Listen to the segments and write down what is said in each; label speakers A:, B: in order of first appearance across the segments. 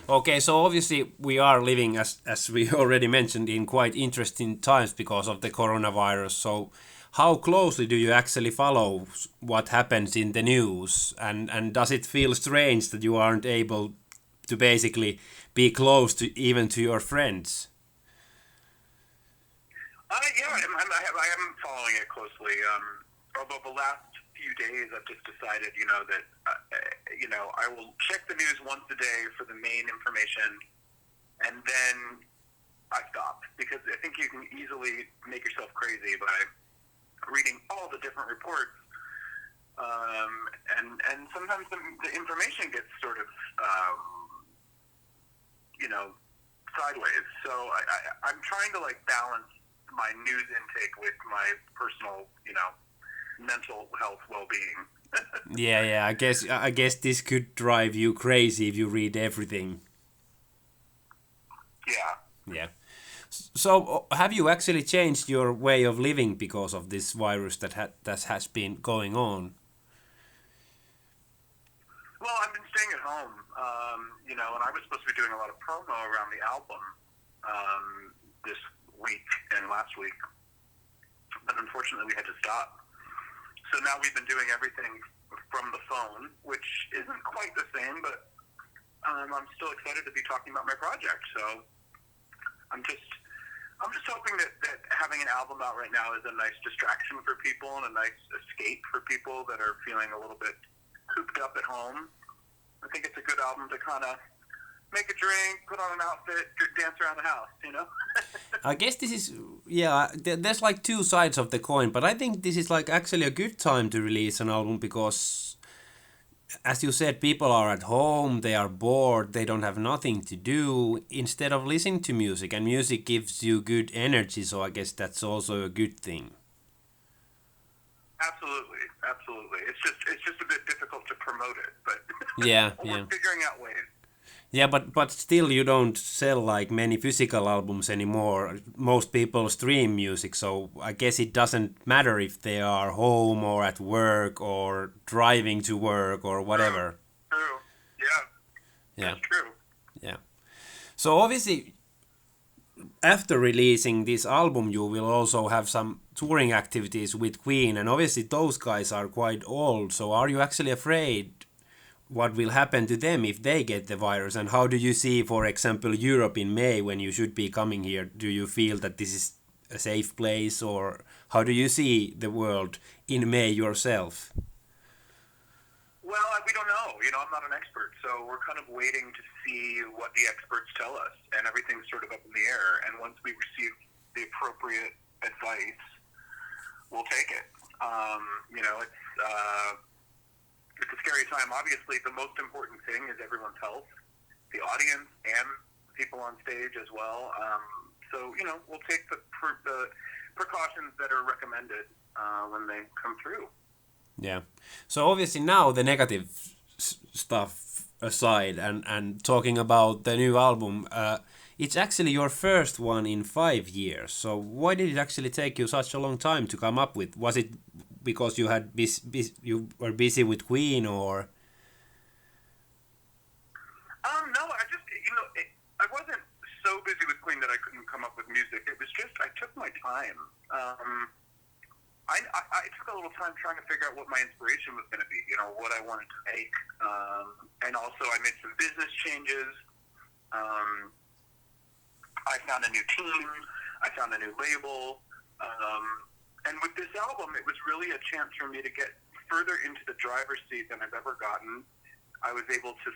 A: Okay, so obviously we are living, as we already mentioned, in quite interesting times because of the coronavirus. So how closely do you actually follow what happens in the news? And does it feel strange that you aren't able to basically be close to even to your friends?
B: Yeah, I am following it closely. Although the last few days, I've just decided, that I will check the news once a day for the main information, and then I stop because I think you can easily make yourself crazy by reading all the different reports, and sometimes the information gets sort of sideways. So I'm trying to balance my news intake with my personal, mental health well-being.
A: Yeah, yeah. I guess this could drive you crazy if you read everything.
B: Yeah.
A: Yeah. So have you actually changed your way of living because of this virus that has been going on?
B: Well, I've been staying at home, and I was supposed to be doing a lot of promo around the album this week and last week, but unfortunately we had to stop. So now we've been doing everything from the phone, which isn't quite the same, but I'm still excited to be talking about my project. So I'm just hoping that having an album out right now is a nice distraction for people and a nice escape for people that are feeling a little bit cooped up at home. I think it's a good album to kind of make a drink, put on an outfit, dance around the house.
A: I guess this is, yeah, there's like two sides of the coin, but I think this is like actually a good time to release an album because, as you said, people are at home, they are bored, they don't have nothing to do instead of listening to music, and music gives you good energy, so I guess that's also a good thing.
B: Absolutely, absolutely. It's just a bit difficult to promote it, but
A: Yeah,
B: we're
A: yeah.
B: figuring out ways.
A: Yeah, but still you don't sell like many physical albums anymore. Most people stream music, so I guess it doesn't matter if they are home or at work or driving to work or
B: True,
A: whatever.
B: true. Yeah,
A: Yeah,
B: that's true.
A: yeah. So obviously after releasing this album you will also have some touring activities with Queen, and obviously those guys are quite old. So are you actually afraid what will happen to them if they get the virus, and how do you see, for example, Europe in May when you should be coming here? Do you feel that this is a safe place, or how do you see the world in May yourself?
B: Well, we don't know. I'm not an expert, so we're kind of waiting to see what the experts tell us, and everything's sort of up in the air. And once we receive the appropriate advice, we'll take it. It's a scary time. Obviously, the most important thing is everyone's health, the audience, and people on stage as well. So we'll take the precautions that are recommended when they come through.
A: Yeah. So obviously now the negative stuff aside, and talking about the new album, it's actually your first one in 5 years. So why did it actually take you such a long time to come up with? Was it because you had you were busy with Queen, or?
B: No, I wasn't so busy with Queen that I couldn't come up with music. It was just I took my time. I took a little time trying to figure out what my inspiration was going to be, what I wanted to make. And also I made some business changes. I found a new team. I found a new label. And with this album, it was really a chance for me to get further into the driver's seat than I've ever gotten. I was able to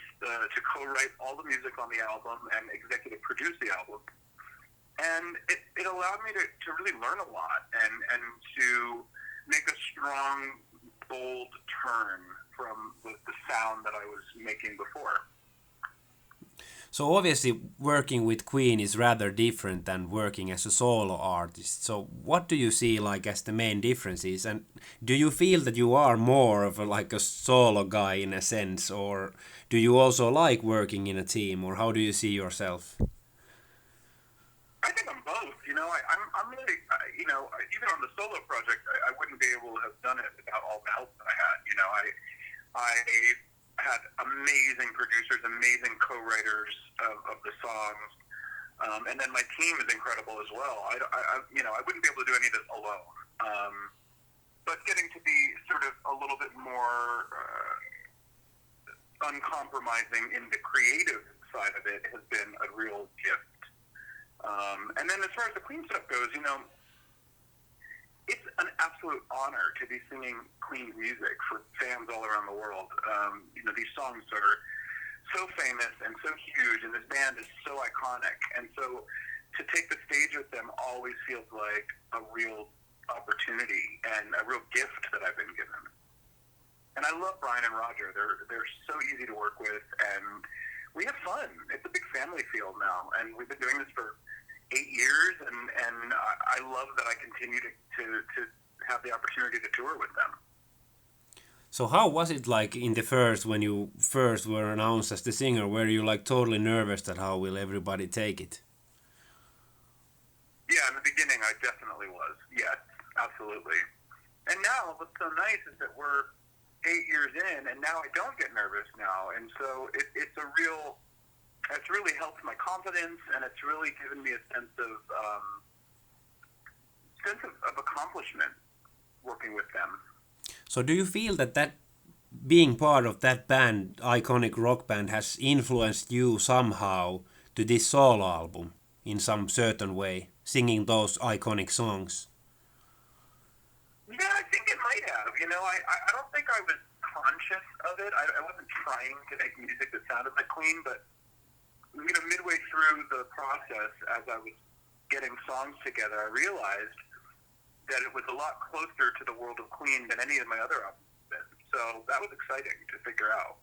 B: co-write all the music on the album and executive produce the album. And it allowed me to really learn a lot and to make a strong, bold turn from the sound that I was making before.
A: So obviously working with Queen is rather different than working as a solo artist. So what do you see like as the main differences, and do you feel that you are more of like a solo guy in a sense, or do you also like working in a team, or how do you see yourself?
B: I think I'm both. I'm really, even on the solo project, I wouldn't be able to have done it without all the help that I had. I had amazing producers, amazing co-writers of the songs, and then my team is incredible as well. I wouldn't be able to do any of this alone. But getting to be sort of a little bit more uncompromising in the creative side of it has been a real gift. And then as far as the Queen stuff goes, it's an absolute honor to be singing Queen's music for fans all around the world. These songs are so famous and so huge, and this band is so iconic. And so to take the stage with them always feels like a real opportunity and a real gift that I've been given. And I love Brian and Roger. They're so easy to work with, and we have fun. It's a big family feel now, and we've been doing this for 8 years, and I love that I continue to have the opportunity to tour with them.
A: So how was it like in the first, when you first were announced as the singer? Were you like totally nervous that how will everybody take it?
B: Yeah, in the beginning I definitely was. Yes, absolutely. And now what's so nice is that we're 8 years in, and now I don't get nervous now, and so it's really helped my confidence, and it's really given me a sense of accomplishment working with them.
A: So do you feel that being part of that band, iconic rock band, has influenced you somehow to this solo album in some certain way, singing those iconic songs?
B: Yeah, I think it might have. I don't think I was conscious of it. I wasn't trying to make music that sounded like Queen, but midway through the process, as I was getting songs together, I realized that it was a lot closer to the world of Queen than any of my other albums have been. So that was exciting to figure out.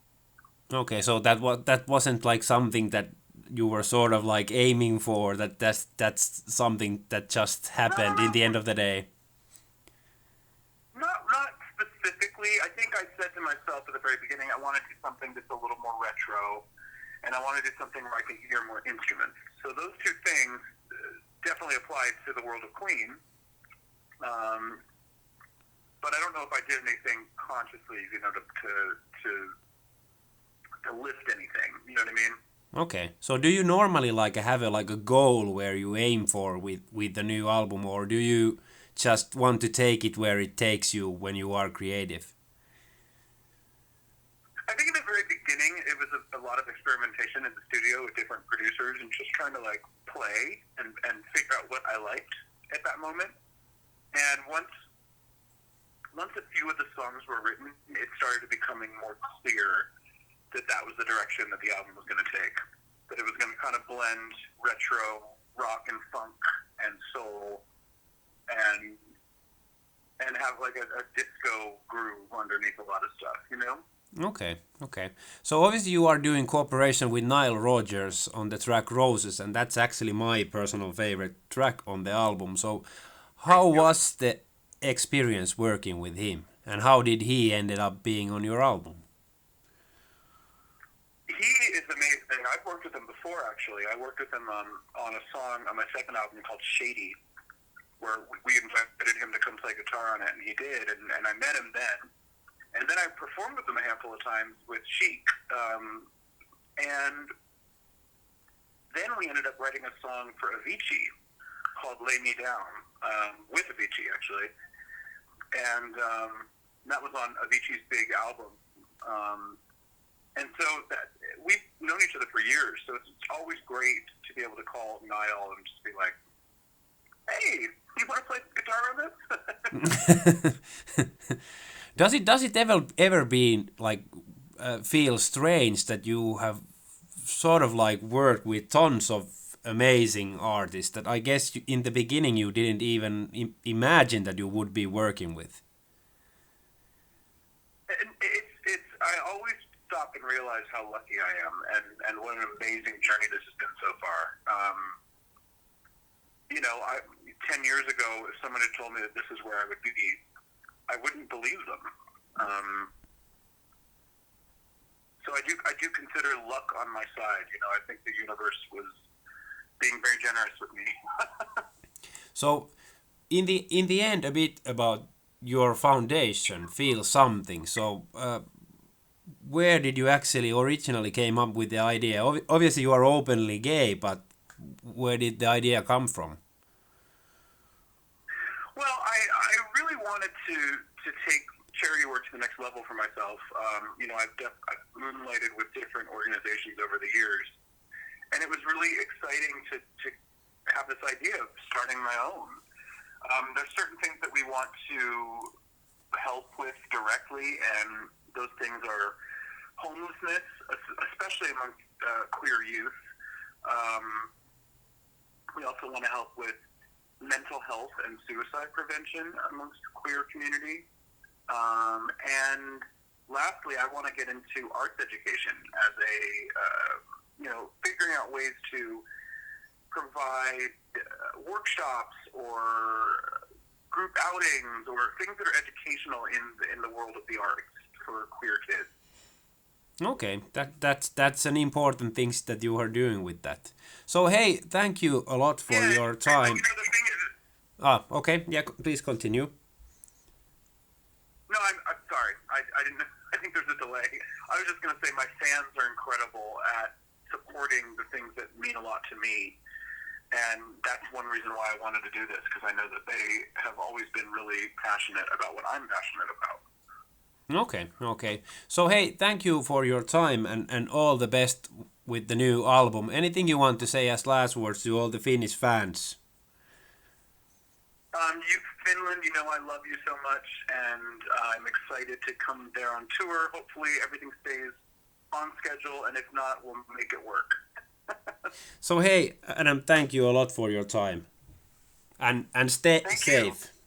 A: Okay, so that wasn't like something that you were sort of like aiming for. That's something that just happened in the end of the day.
B: Not specifically. I think I said to myself at the very beginning, I want to do something that's a little more retro, and I want to do something where I can hear more instruments. So those two things definitely applied to the world of Queen. But I don't know if I did anything consciously, to lift anything. You know what I mean?
A: Okay. So do you normally have a goal where you aim for with the new album, or do you just want to take it where it takes you when you are creative?
B: I think in the very beginning, it was a lot of experimentation in the studio with different producers and just trying to play and figure out what I liked at that moment. And once a few of the songs were written, it started becoming more clear that was the direction that the album was going to take. That it was going to kind of blend retro, rock and funk and soul and have a disco groove underneath a lot of stuff,
A: Okay. So obviously you are doing cooperation with Nile Rodgers on the track Roses, and that's actually my personal favorite track on the album. So how was the experience working with him, and how did he ended up being on your album?
B: He is amazing. I've worked with him before, actually. I worked with him on a song on my second album called Shady, where we invited him to come play guitar on it, and he did, and I met him then. And then I performed with him a handful of times with Chic, and then we ended up writing a song for Avicii called Lay Me Down, with Avicii, actually. And that was on Avicii's big album. And so we've known each other for years, so it's always great to be able to call Nile and just be like, hey, you want to play guitar on this?
A: Does it ever be feel strange that you have sort of worked with tons of amazing artists that I guess in the beginning you didn't even imagine that you would be working with?
B: I always stop and realize how lucky I am, and what an amazing journey this has been so far. 10 years ago, if someone had told me that this is where I would be, I wouldn't believe them. So I do consider luck on my side. I think the universe was being very generous with me.
A: So, in the end, a bit about your foundation, Feel Something. So, where did you actually originally came up with the idea? Obviously, you are openly gay, but where did the idea come from?
B: Well, I really wanted to take charity work to the next level for myself. I've moonlighted with different organizations over the years, and it was really exciting to have this idea of starting my own. There's certain things that we want to help with directly, and those things are homelessness, especially among queer youth. We also want to help with mental health and suicide prevention amongst the queer community. And lastly, I want to get into arts education as figuring out ways to provide workshops or group outings or things that are educational in the world of the arts for queer kids.
A: Okay, that's an important thing that you are doing with that. So hey, thank you a lot for your time.
B: The thing is,
A: Okay, yeah, please continue.
B: no, I'm sorry. I didn't. I think there's a delay. I was just going to say my fans are incredible at supporting the things that mean a lot to me, and that's one reason why I wanted to do this, because I know that they have always been really passionate about what I'm passionate about.
A: Okay. So hey, thank you for your time and all the best with the new album. Anything you want to say as last words to all the Finnish fans?
B: Finland, I love you so much, and I'm excited to come there on tour. Hopefully everything stays on schedule, and if not, we'll make it work.
A: So hey, Adam, thank you a lot for your time. And stay
B: Thank
A: safe.
B: You.